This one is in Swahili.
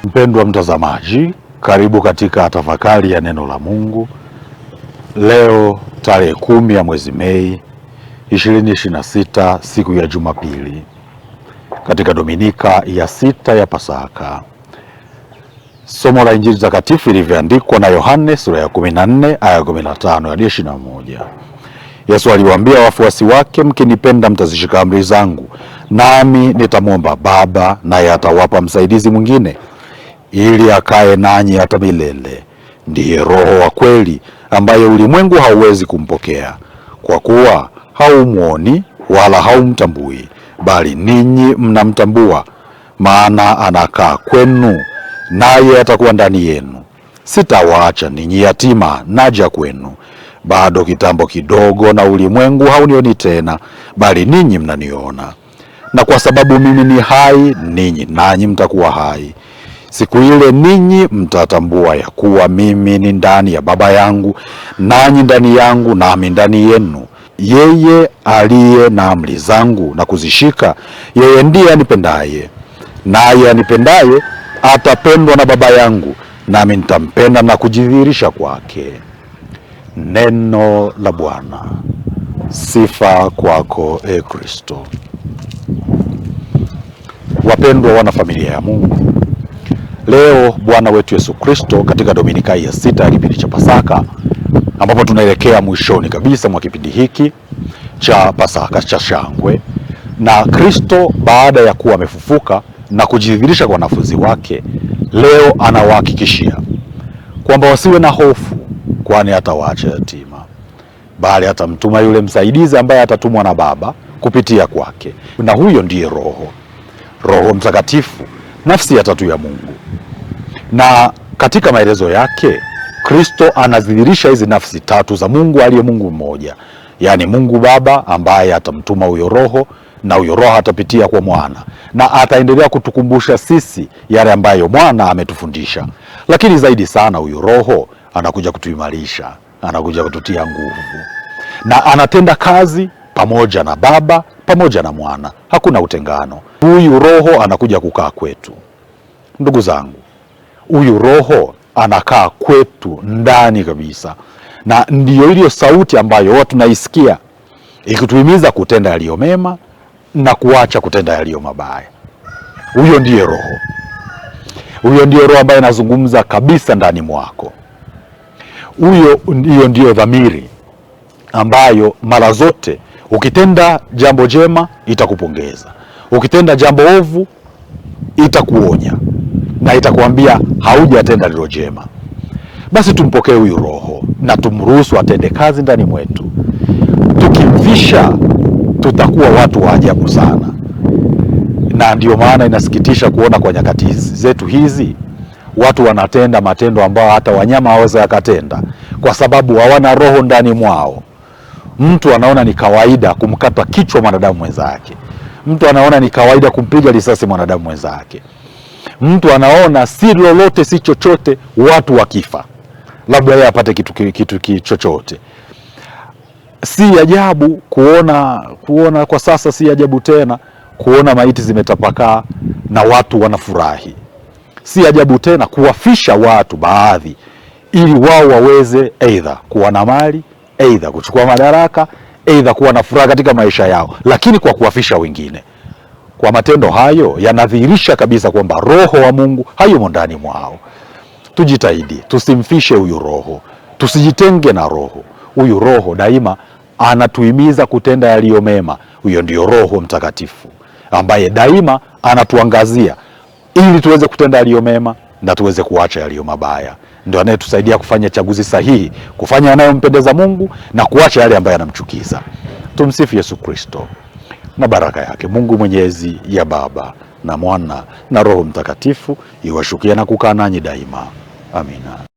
Mpendwa mtazamaji, karibu katika tafakari ya neno la Mungu. Leo tarehe 10 ya mwezi Mei 2026, siku ya Jumapili, katika Dominika ya 6 ya Pasaka. Somo la Injili takatifu ilivyoandikwa na Yohane sura ya 14 aya 15 hadi 21. Yesu aliwaambia wafuasi wake, mkinipenda mtazishika amri zangu, nami nitamwomba Baba, naye atawapa msaidizi mwingine, ili akae nanyi hata milele. Ndiye Roho wa kweli, ambaye ulimwengu hauwezi kumpokea, kwa kuwa haumwoni wala haumtambui, bali ninyi mnamtambua, maana anakaa kwenu, naye atakuwa ndani yenu. Sitawaacha ninyi yatima, naja kwenu. Bado kitambo kidogo, na ulimwengu haunioni tena, bali ninyi mnaniona. Na kwa sababu mimi ni hai, ninyi nanyi mtakuwa hai. Siku ile ninyi mtatambua ya kuwa mimi ni ndani ya Baba yangu, nanyi ndani yangu, nami ndani yenu. Yeye aliye na amri zangu na kuzishika, yeye ndiye anipendaye. Naye anipendaye atapendwa na Baba yangu, nami nitampenda na kujidhihirisha kwake. Neno la Bwana. Sifa kwako, e Kristo. Wapendwa wana familia ya Mungu, leo Bwana wetu Yesu Kristo katika Dominika ya 6 ya kipindi cha Pasaka, ambapo tunaelekea mwishoni kabisa mwa kipindi hiki cha Pasaka cha shangwe, na Kristo baada ya kuwa amefufuka na kujidhihirisha kwa wanafunzi wake, leo anawahakikishia kwamba wasiwe na hofu, kwani hatawaacha yatima, bali atamtuma yule msaidizi ambaye atatumwa na Baba kupitia kwake, na huyo ndiye Roho Mtakatifu, nafsi ya tatu ya Mungu. Na katika maelezo yake Kristo anadhihirisha hizi nafsi tatu za Mungu aliye Mungu mmoja, yaani Mungu Baba ambaye atamtuma huyo Roho, na huyo Roho atapitia kwa Mwana, na ataendelea kutukumbusha sisi yale ambayo Mwana ametufundisha. Lakini zaidi sana, huyo Roho anakuja kutuimarisha, anakuja kututia nguvu, na anatenda kazi pamoja na Baba pamoja na Mwana, hakuna utengano. Huyu Roho anakuja kukaa kwetu. Ndugu zangu, huyu Roho anakaa kwetu ndani kabisa, na ndiyo iliyo sauti ambayo watu naisikia ikituhimiza kutenda yaliyo mema na kuacha kutenda yaliyo mabaya. Huyo ndiye Roho. Huyo ndiye Roho ambaye anazungumza kabisa ndani mwako. Hiyo ndiyo dhamiri ambayo mara zote ukitenda jambo jema itakupongeza, ukitenda jambo ovu itakuonya na itakwambia haujatenda lilo jema. Basi tumpokee huyu Roho na tumruhusu atende kazi ndani mwetu. Tukimvisha tutakuwa watu wa ajabu sana, na ndio maana inasikitisha kuona kwa nyakati zetu hizi watu wanatenda matendo ambayo hata wanyama hawawezi yakatenda, kwa sababu hawana Roho ndani mwao. Mtu anaona ni kawaida kumkata kichwa mwanadamu mwenzake. Mtu anaona ni kawaida kumpiga risasi mwanadamu mwenzake. Mtu anaona si lolote, si chochote watu wakifa, labda yeye apate kitu chochote. Si ajabu kuona kwa sasa, si ajabu tena kuona maiti zimetapakaa na watu wanafurahi. Si ajabu tena kuwafisha watu baadhi, ili wao waweze aidha kuwa na mali, aidha kuchukua madaraka, aidha kuwa na furaha katika maisha yao, lakini kwa kuwafisha wengine. Kwa matendo hayo yanadhihirisha kabisa kwamba Roho wa Mungu hayumo ndani mwao. Tujitahidi tusimfishe huyu Roho, tusijitenge na Roho. Huyu Roho daima anatuhimiza kutenda yaliyo mema. Huyo ndio Roho Mtakatifu ambaye daima anatuangazia ili tuweze kutenda yaliyo mema na tuweze kuacha yaliyo mabaya. Ndio anayetusaidia kufanya chaguzi sahihi, kufanya yanayompendeza Mungu na kuacha yale ambayo yanamchukiza. Tumsifu Yesu Kristo. Na baraka yake Mungu Mwenyezi, ya Baba na Mwana na Roho Mtakatifu iwashukie na kukaa nanyi daima. Amina.